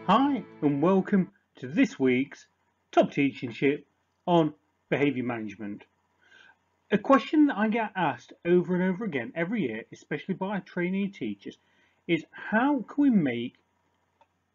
Hi and welcome to this week's Top Teaching Tip on Behaviour Management. A question that I get asked over and over again every year, especially by trainee teachers, is how can we make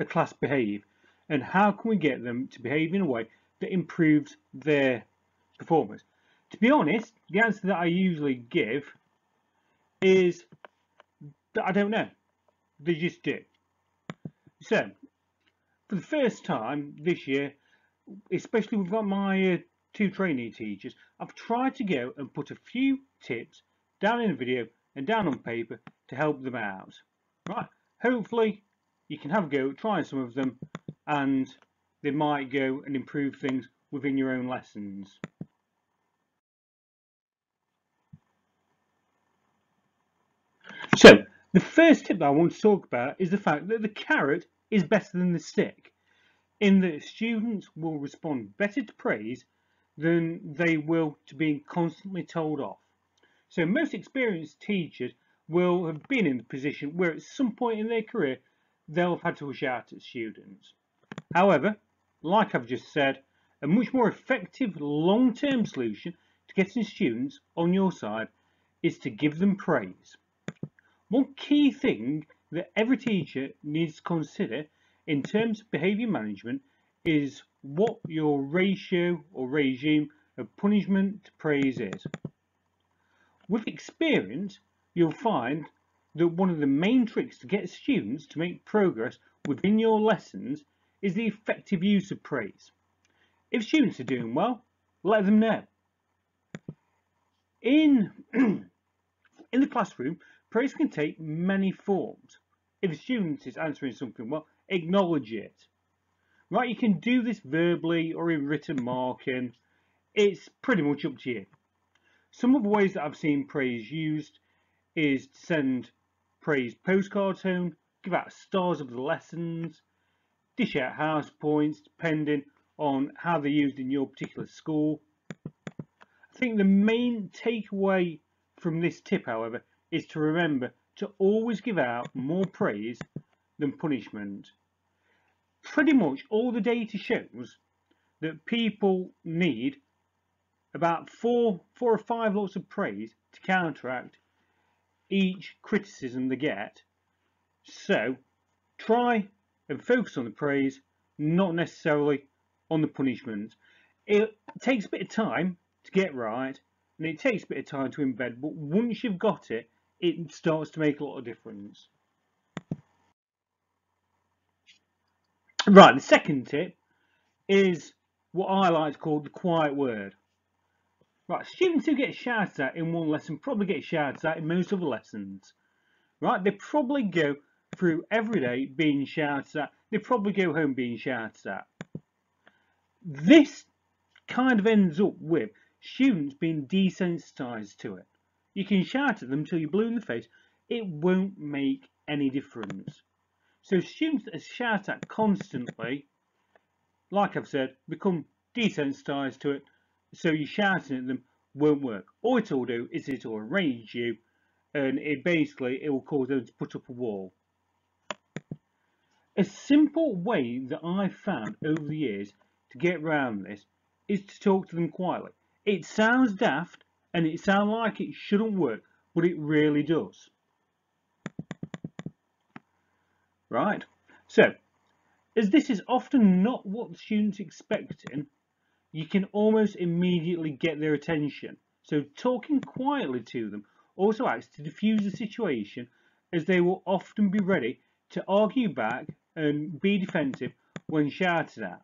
a class behave and how can we get them to behave in a way that improves their performance? To be honest, the answer that I usually give is that I don't know. They just do. So, for the first time this year, especially with my two trainee teachers, I've tried to go and put a few tips down in a video and down on paper to help them out. Right, hopefully you can have a go at trying some of them and they might go and improve things within your own lessons. So the first tip that I want to talk about is the fact that the carrot is better than the stick, in that students will respond better to praise than they will to being constantly told off. So most experienced teachers will have been in the position where at some point in their career they'll have had to shout at students. However, like I've just said, a much more effective long-term solution to getting students on your side is to give them praise. One key thing that every teacher needs to consider in terms of behaviour management is what your ratio or regime of punishment to praise is. With experience, you'll find that one of the main tricks to get students to make progress within your lessons is the effective use of praise. If students are doing well, let them know. In In the classroom, praise can take many forms. If a student is answering something well, acknowledge it. Right, you can do this verbally or in written marking. It's pretty much up to you. Some of the ways that I've seen praise used is to send praise postcards home, give out stars of the lessons, dish out house points depending on how they're used in your particular school. I think the main takeaway from this tip, however, is to remember to always give out more praise than punishment. Pretty much all the data shows that people need about four or five lots of praise to counteract each criticism they get. So try and focus on the praise, not necessarily on the punishment. It takes a bit of time to get right and it takes a bit of time to embed, but once you've got it, it starts to make a lot of difference. Right, the second tip is what I like to call the quiet word. Right, students who get shouted at in one lesson probably get shouted at in most other lessons. Right, they probably go through every day being shouted at. They probably go home being shouted at. This kind of ends up with students being desensitized to it. You can shout at them till you're blue in the face. It won't make any difference. So students that are shouted at constantly, like I've said, become desensitized to it. So you shouting at them won't work. All it'll do is it'll enrage you, and it will cause them to put up a wall. A simple way that I've found over the years to get around this is to talk to them quietly. It sounds daft and it sounds like it shouldn't work, but it really does. Right? So, as this is often not what the students expecting, you can almost immediately get their attention. So talking quietly to them also acts to diffuse the situation, as they will often be ready to argue back and be defensive when shouted at.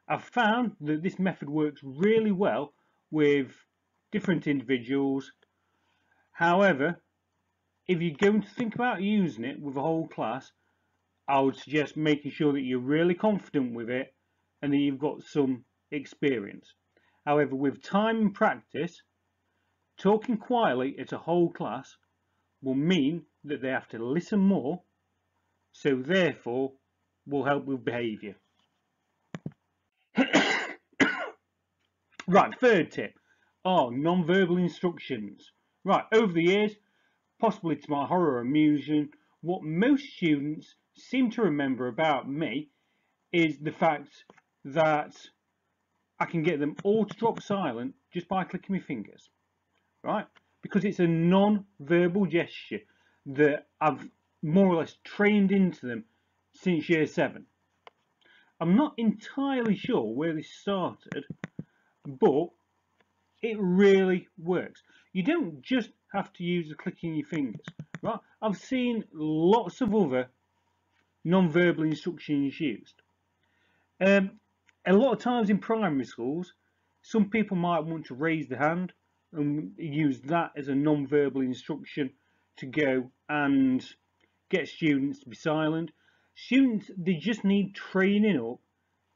I've found that this method works really well with different individuals. However, if you're going to think about using it with a whole class, I would suggest making sure that you're really confident with it and that you've got some experience. However, with time and practice, talking quietly at a whole class will mean that they have to listen more, so therefore will help with behaviour. Right, third tip are non-verbal instructions. Right, over the years, possibly to my horror or amusement, what most students seem to remember about me is the fact that I can get them all to drop silent just by clicking my fingers, right? Because it's a non-verbal gesture that I've more or less trained into them since year 7. I'm not entirely sure where this started, but it really works. You don't just have to use the clicking your fingers, right? I've seen lots of other non-verbal instructions used. A lot of times in primary schools, some people might want to raise the hand and use that as a non-verbal instruction to go and get students to be silent. Students, they just need training up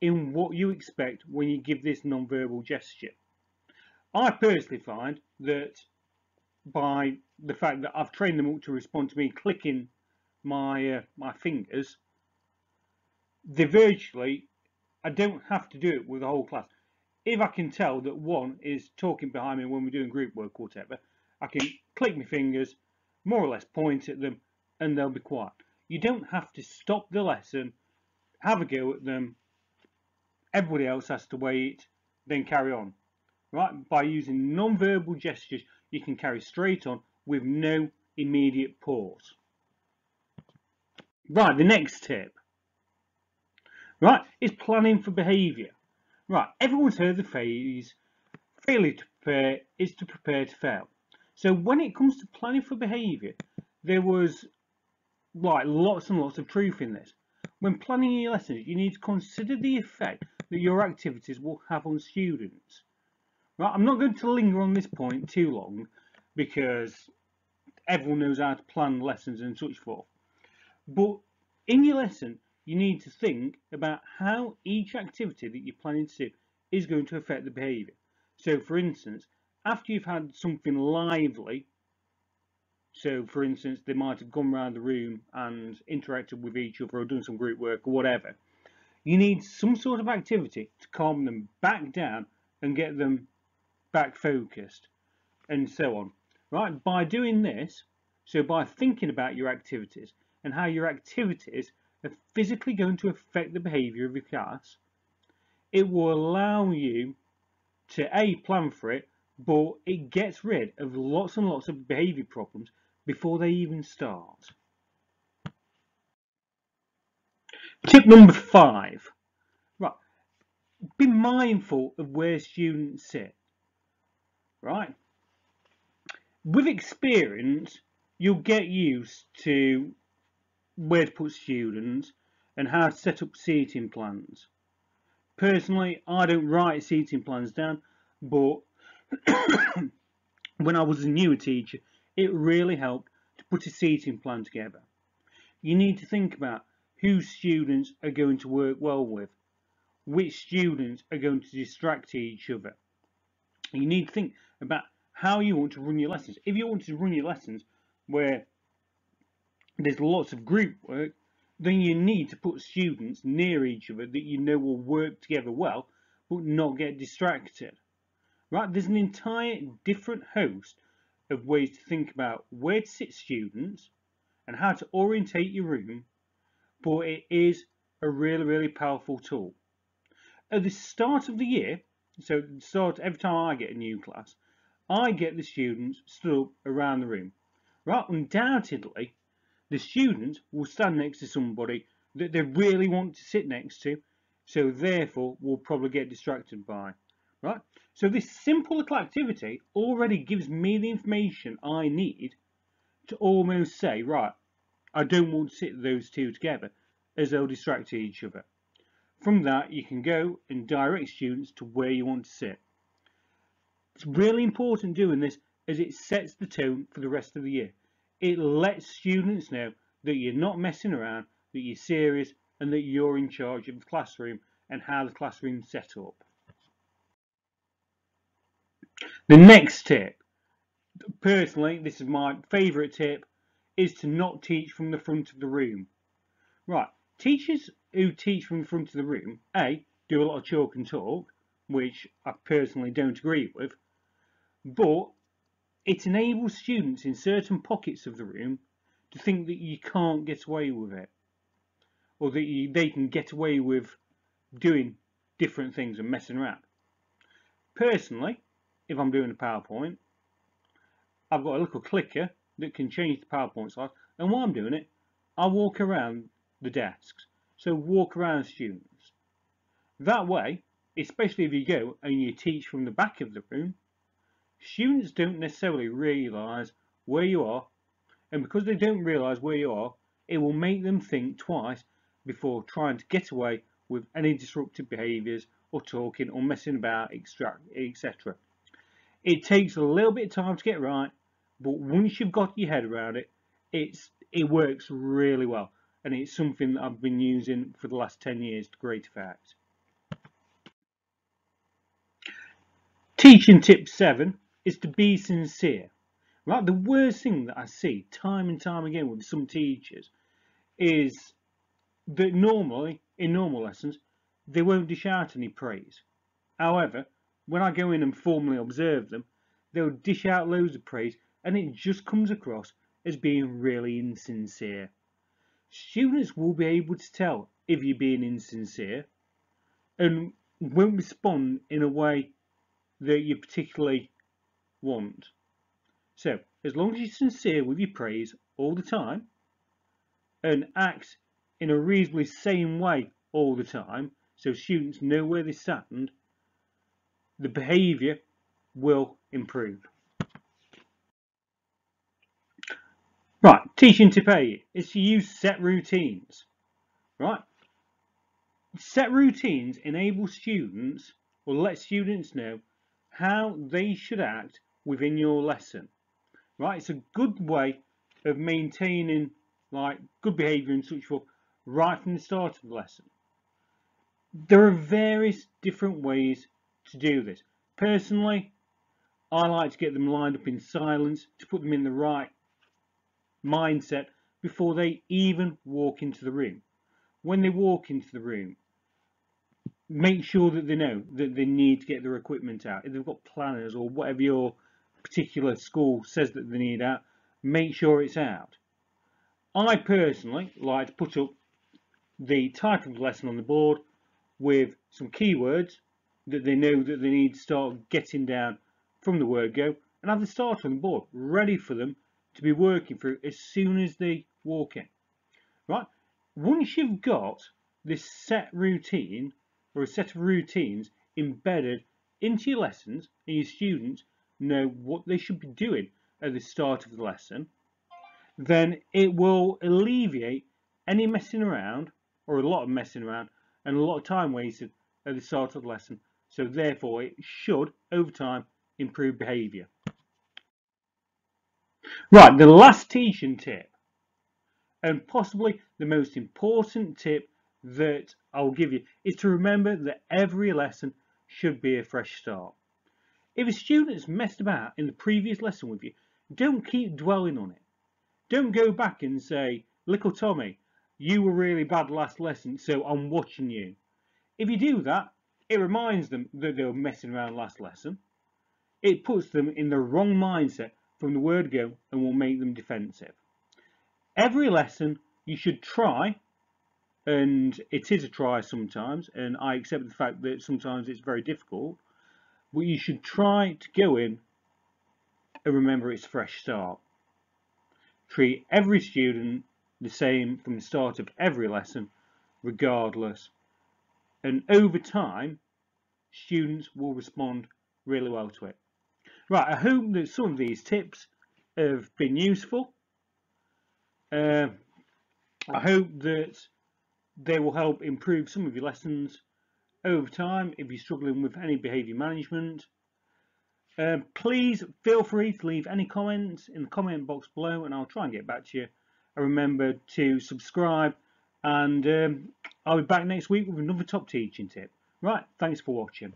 in what you expect when you give this non-verbal gesture. I personally find that by the fact that I've trained them up to respond to me clicking my fingers, they virtually, I don't have to do it with the whole class. If I can tell that one is talking behind me when we're doing group work or whatever, I can click my fingers, more or less point at them, and they'll be quiet. You don't have to stop the lesson, have a go at them, everybody else has to wait, then carry on. Right? By using non-verbal gestures, you can carry straight on with no immediate pause. Right, the next tip, right, is planning for behaviour. Right, everyone's heard the phrase, failure to prepare is to prepare to fail. So when it comes to planning for behaviour, there was lots and lots of truth in this. When planning your lessons, you need to consider the effect that your activities will have on students. Right, I'm not going to linger on this point too long because everyone knows how to plan lessons and such forth. But in your lesson, you need to think about how each activity that you're planning to do is going to affect the behaviour. So, for instance, after you've had something lively, so for instance, they might have gone around the room and interacted with each other or done some group work or whatever, you need some sort of activity to calm them back down and get them back focused and so on. Right? By doing this, so by thinking about your activities and how your activities are physically going to affect the behaviour of your class, it will allow you to A, plan for it, but it gets rid of lots and lots of behaviour problems before they even start. Tip number 5. Right, be mindful of where students sit. Right? With experience, you'll get used to where to put students and how to set up seating plans. Personally, I don't write seating plans down, but when I was a newer teacher, it really helped to put a seating plan together. You need to think about who students are going to work well with, which students are going to distract each other. You need to think about how you want to run your lessons. If you want to run your lessons where there's lots of group work, then you need to put students near each other that you know will work together well, but not get distracted. Right? There's an entire different host of ways to think about where to sit students and how to orientate your room, but it is a really, really powerful tool. At the start of the year, so at the start, every time I get a new class, I get the students stood up around the room. Right? Undoubtedly, the students will stand next to somebody that they really want to sit next to, so therefore will probably get distracted by. Right? So this simple little activity already gives me the information I need to almost say, right, I don't want to sit those two together as they'll distract each other. From that, you can go and direct students to where you want to sit. It's really important doing this as it sets the tone for the rest of the year. It lets students know that you're not messing around, that you're serious, and that you're in charge of the classroom and how the classroom's set up. The next tip, personally, this is my favourite tip, is to not teach from the front of the room. Right, teachers who teach from the front of the room, A, do a lot of chalk and talk, which I personally don't agree with, but it enables students in certain pockets of the room to think that you can't get away with it, or that they can get away with doing different things and messing around. Personally, if I'm doing a PowerPoint, I've got a little clicker that can change the PowerPoint size, and while I'm doing it, I walk around the desks. So walk around students. That way, especially if you go and you teach from the back of the room, students don't necessarily realise where you are, and because they don't realise where you are, it will make them think twice before trying to get away with any disruptive behaviours or talking or messing about, etc. It takes a little bit of time to get right, but once you've got your head around it, it works really well, and it's something that I've been using for the last 10 years to great effect. Teaching tip 7 is to be sincere. Right, the worst thing that I see time and time again with some teachers is that normally, in normal lessons, they won't dish out any praise. However, when I go in and formally observe them, they'll dish out loads of praise, and it just comes across as being really insincere. Students will be able to tell if you're being insincere and won't respond in a way that you particularly want. So, as long as you're sincere with your praise all the time and act in a reasonably sane way all the time, so students know where they stand, the behaviour will improve. Right, teaching tip 8 is to use set routines. Right, set routines enable students, or let students know how they should act within your lesson. Right, it's a good way of maintaining good behaviour and such forth right from the start of the lesson. There are various different ways to do this. Personally, I like to get them lined up in silence to put them in the right mindset before they even walk into the room. When they walk into the room, make sure that they know that they need to get their equipment out. If they've got planners or whatever your particular school says that they need out, make sure it's out. I personally like to put up the title of the lesson on the board with some keywords that they know that they need to start getting down from the word go, and have the start on the board ready for them to be working through as soon as they walk in. Right? Once you've got this set routine or a set of routines embedded into your lessons and your students know what they should be doing at the start of the lesson, then it will alleviate any messing around, or a lot of messing around, and a lot of time wasted at the start of the lesson. So therefore it should, over time, improve behaviour. Right, the last teaching tip, and possibly the most important tip that I'll give you, is to remember that every lesson should be a fresh start. If a student's messed about in the previous lesson with you, don't keep dwelling on it. Don't go back and say, little Tommy, you were really bad last lesson, so I'm watching you. If you do that, it reminds them that they were messing around last lesson. It puts them in the wrong mindset from the word go and will make them defensive. Every lesson you should try, and it is a try sometimes, and I accept the fact that sometimes it's very difficult, but you should try to go in and remember it's a fresh start. Treat every student the same from the start of every lesson, regardless. And over time, students will respond really well to it. Right, I hope that some of these tips have been useful. I hope that they will help improve some of your lessons over time if you're struggling with any behaviour management. Please feel free to leave any comments in the comment box below, and I'll try and get back to you. And remember to subscribe, and I'll be back next week with another top teaching tip. Right, thanks for watching.